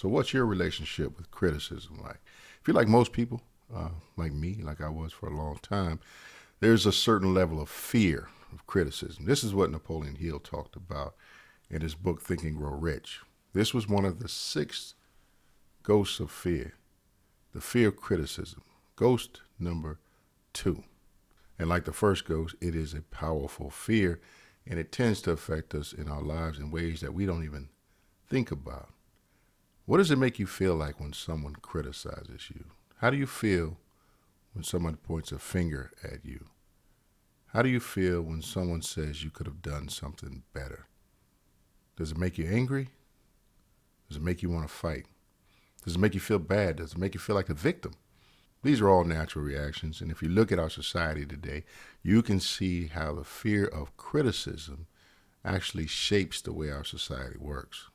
So what's your relationship with criticism like? If you're like most people, like me, like I was for a long time, there's a certain level of fear of criticism. This is what Napoleon Hill talked about in his book Think and Grow Rich. This was one of the six ghosts of fear, the fear of criticism. Ghost number two. And like the first ghost, it is a powerful fear, and it tends to affect us in our lives in ways that we don't even think about. What does it make you feel like when someone criticizes you? How do you feel when someone points a finger at you? How do you feel when someone says you could have done something better? Does it make you angry? Does it make you want to fight? Does it make you feel bad? Does it make you feel like a victim? These are all natural reactions, and if you look at our society today, you can see how the fear of criticism actually shapes the way our society works.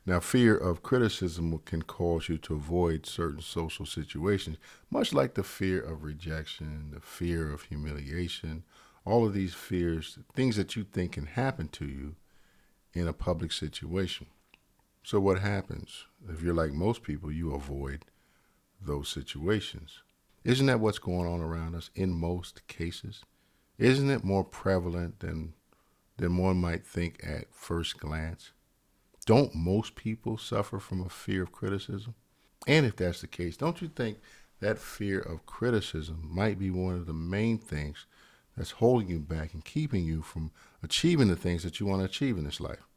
Now, fear of criticism can cause you to avoid certain social situations, much like the fear of rejection, the fear of humiliation, all of these fears, things that you think can happen to you in a public situation. So, what happens? If you're like most people, you avoid those situations. Isn't that what's going on around us in most cases? Isn't it more prevalent than one might think at first glance? Don't most people suffer from a fear of criticism? And if that's the case, don't you think that fear of criticism might be one of the main things that's holding you back and keeping you from achieving the things that you want to achieve in this life?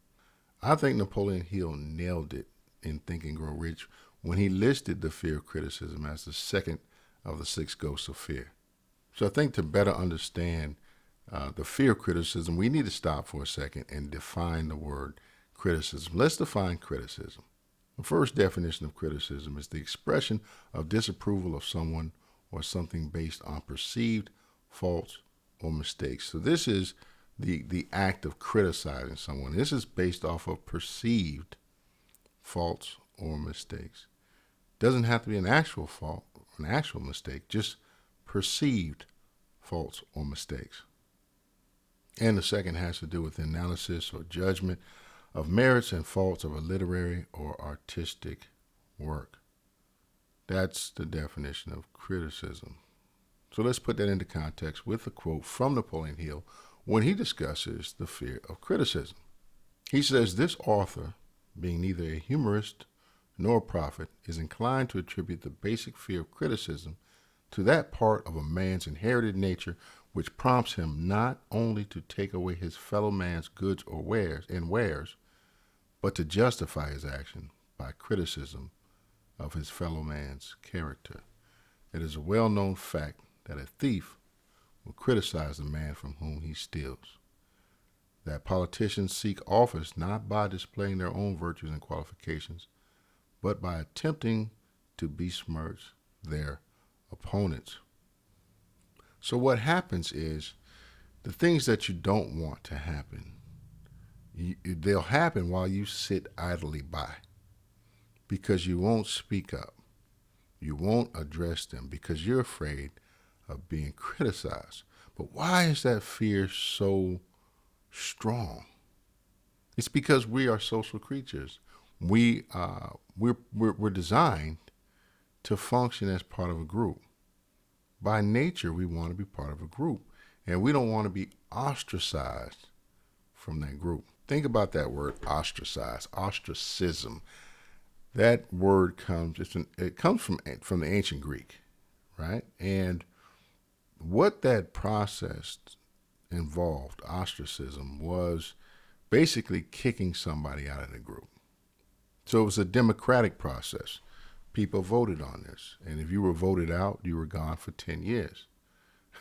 I think Napoleon Hill nailed it in Think and Grow Rich when he listed the fear of criticism as the second of the six ghosts of fear. So I think to better understand the fear of criticism, we need to stop for a second and define the word criticism. Let's define criticism. The first definition of criticism is the expression of disapproval of someone or something based on perceived faults or mistakes. So this is the act of criticizing someone. This is based off of perceived faults or mistakes. Doesn't have to be an actual fault, an actual mistake, just perceived faults or mistakes. And the second has to do with analysis or judgment of merits and faults of a literary or artistic work. That's the definition of criticism. So let's put that into context with a quote from Napoleon Hill when he discusses the fear of criticism. He says, "This author, being neither a humorist nor a prophet, is inclined to attribute the basic fear of criticism to that part of a man's inherited nature which prompts him not only to take away his fellow man's goods or wares, but to justify his action by criticism of his fellow man's character. It is a well-known fact that a thief will criticize the man from whom he steals. That politicians seek office not by displaying their own virtues and qualifications, but by attempting to besmirch their opponents." So what happens is the things that you don't want to happen, they'll happen while you sit idly by because you won't speak up. You won't address them because you're afraid of being criticized. But why is that fear so strong? It's because we are social creatures. We're designed to function as part of a group. By nature, we want to be part of a group, and we don't want to be ostracized from that group. Think about that word, ostracize, ostracism. That word comes from the ancient Greek, right? And what that process involved, ostracism, was basically kicking somebody out of the group. So it was a democratic process. People voted on this. And if you were voted out, you were gone for 10 years,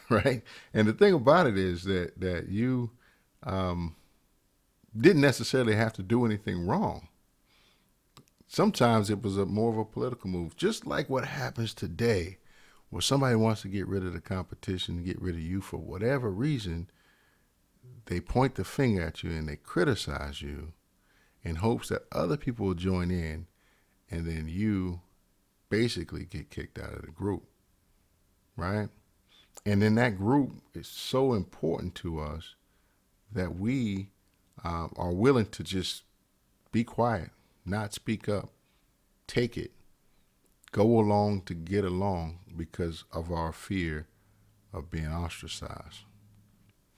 right? And the thing about it is that you didn't necessarily have to do anything wrong. Sometimes it was more of a political move, just like what happens today, where somebody wants to get rid of the competition, get rid of you for whatever reason. They point the finger at you and they criticize you in hopes that other people will join in, and then you basically get kicked out of the group, right? And then that group is so important to us that we are willing to just be quiet, not speak up, take it, go along to get along because of our fear of being ostracized.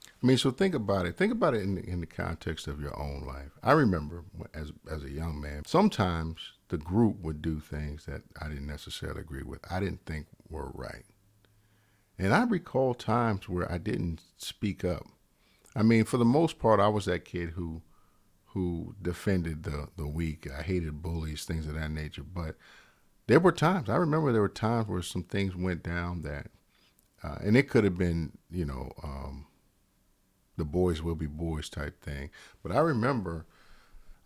I mean, so think about it. Think about it in the context of your own life. I remember as a young man, sometimes the group would do things that I didn't necessarily agree with. I didn't think were right. And I recall times where I didn't speak up. I mean, for the most part, I was that kid who defended the weak. I hated bullies, things of that nature. But there were times, I remember there were times where some things went down that, and it could have been, the boys will be boys type thing. But I remember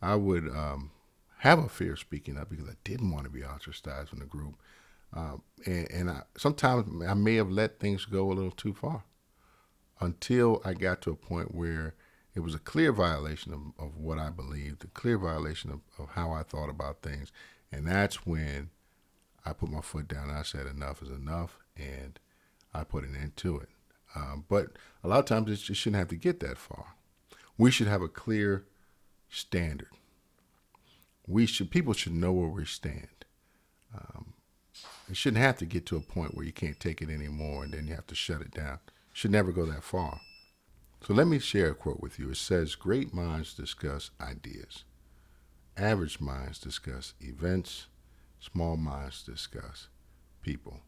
I would have a fear of speaking up because I didn't want to be ostracized from the group. Sometimes I may have let things go a little too far until I got to a point where it was a clear violation of what I believed, a clear violation of how I thought about things. And that's when I put my foot down and I said enough is enough, and I put an end to it. But a lot of times it just shouldn't have to get that far. We should have a clear standard. People should know where we stand. It shouldn't have to get to a point where you can't take it anymore and then you have to shut it down. It should never go that far. So let me share a quote with you. It says, "Great minds discuss ideas. Average minds discuss events. Small minds discuss people."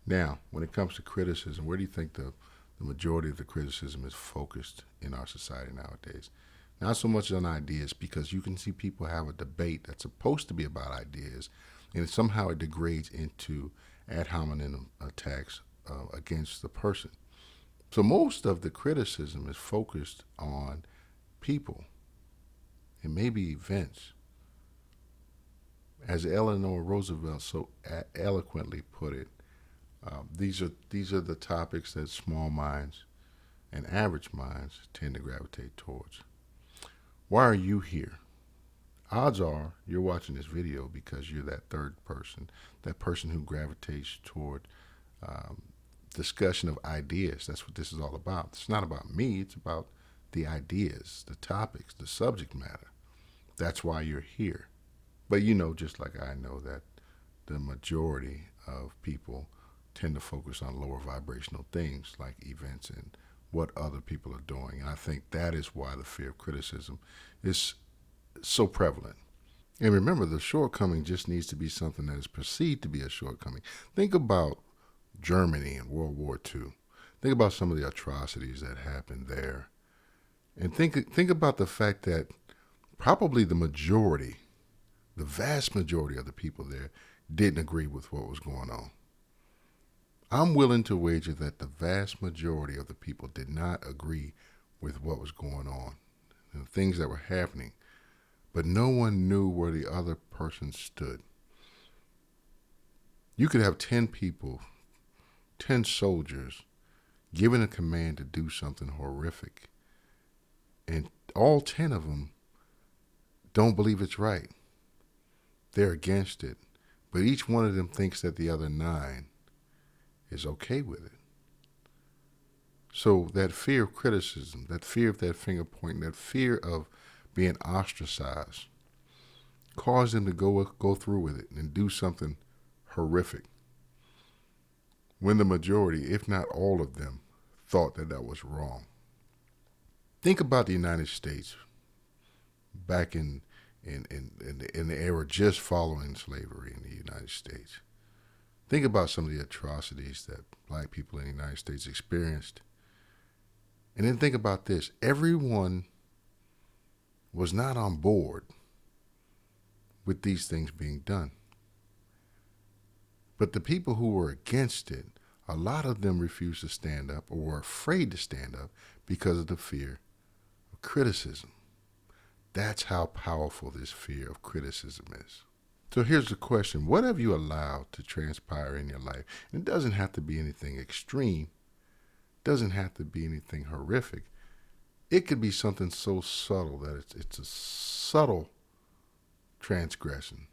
Now, when it comes to criticism, where do you think the majority of the criticism is focused in our society nowadays? Not so much on ideas, because you can see people have a debate that's supposed to be about ideas, and somehow it degrades into ad hominem attacks against the person. So most of the criticism is focused on people and maybe events. As Eleanor Roosevelt so eloquently put it, these are the topics that small minds and average minds tend to gravitate towards. Why are you here? Odds are you're watching this video because you're that third person, that person who gravitates toward discussion of ideas. That's what this is all about. It's not about me. It's about the ideas, the topics, the subject matter. That's why you're here. But just like I know that the majority of people tend to focus on lower vibrational things like events and what other people are doing. And I think that is why the fear of criticism is so prevalent. And remember, the shortcoming just needs to be something that is perceived to be a shortcoming. Think about Germany in World War II. Think about some of the atrocities that happened there. And think about the fact that probably the vast majority of the people there didn't agree with what was going on. I'm willing to wager that the vast majority of the people did not agree with what was going on and the things that were happening, but no one knew where the other person stood. You could have 10 people, 10 soldiers, given a command to do something horrific, and all 10 of them don't believe it's right. They're against it, but each one of them thinks that the other 9 is okay with it. So that fear of criticism, that fear of that finger pointing, that fear of being ostracized caused them to go through with it and do something horrific, when the majority, if not all of them, thought that was wrong. Think about the United States back in the era just following slavery in the United States. Think about some of the atrocities that black people in the United States experienced. And then think about this. Everyone was not on board with these things being done. But the people who were against it, a lot of them refused to stand up or were afraid to stand up because of the fear of criticism. That's how powerful this fear of criticism is. So here's the question. What have you allowed to transpire in your life? And it doesn't have to be anything extreme. It doesn't have to be anything horrific. It could be something so subtle that it's a subtle transgression.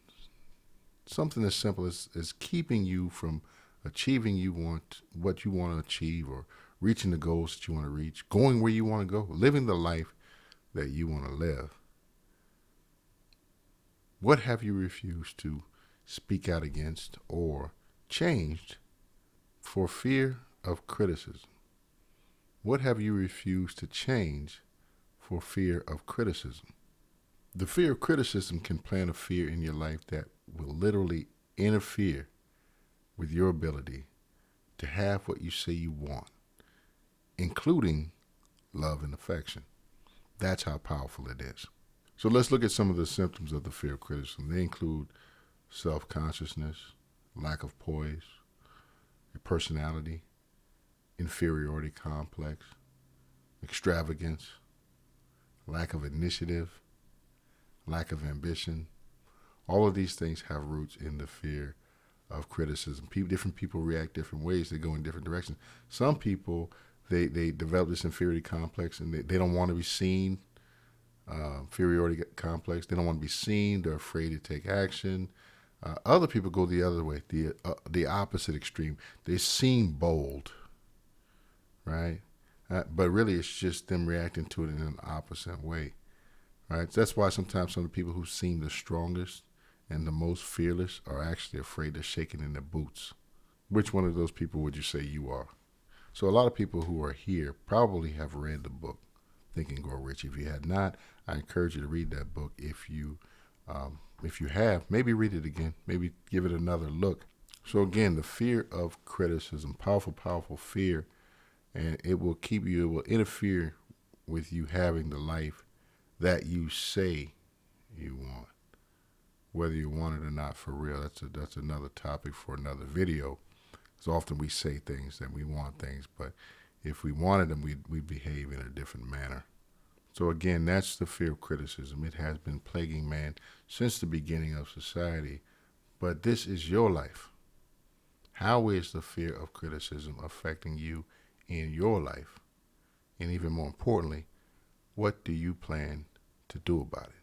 Something as simple as keeping you from achieving what you want to achieve, or reaching the goals that you want to reach, going where you want to go, living the life that you want to live. What have you refused to speak out against or changed for fear of criticism? What have you refused to change for fear of criticism? The fear of criticism can plant a fear in your life that will literally interfere with your ability to have what you say you want, including love and affection. That's how powerful it is. So let's look at some of the symptoms of the fear of criticism. They include self-consciousness, lack of poise, your personality, inferiority complex, extravagance, lack of initiative, lack of ambition. All of these things have roots in the fear of criticism. Different people react different ways. They go in different directions. Some people, they develop this inferiority complex and they don't want to be seen. Inferiority complex. They don't want to be seen. They're afraid to take action. Other people go the other way, the opposite extreme. They seem bold, right? But really, it's just them reacting to it in an opposite way, right? That's why sometimes some of the people who seem the strongest and the most fearless are actually afraid they're shaking in their boots. Which one of those people would you say you are? So a lot of people who are here probably have read the book Think and Grow Rich. If you had not, I encourage you to read that book. If you have, maybe read it again. Maybe give it another look. So again, the fear of criticism, powerful, powerful fear, and it will interfere with you having the life that you say you want. Whether you want it or not, for real, that's another topic for another video. Because often we say things that we want things, but if we wanted them, we'd behave in a different manner. So again, that's the fear of criticism. It has been plaguing man since the beginning of society, but this is your life. How is the fear of criticism affecting you in your life? And even more importantly, what do you plan to do about it?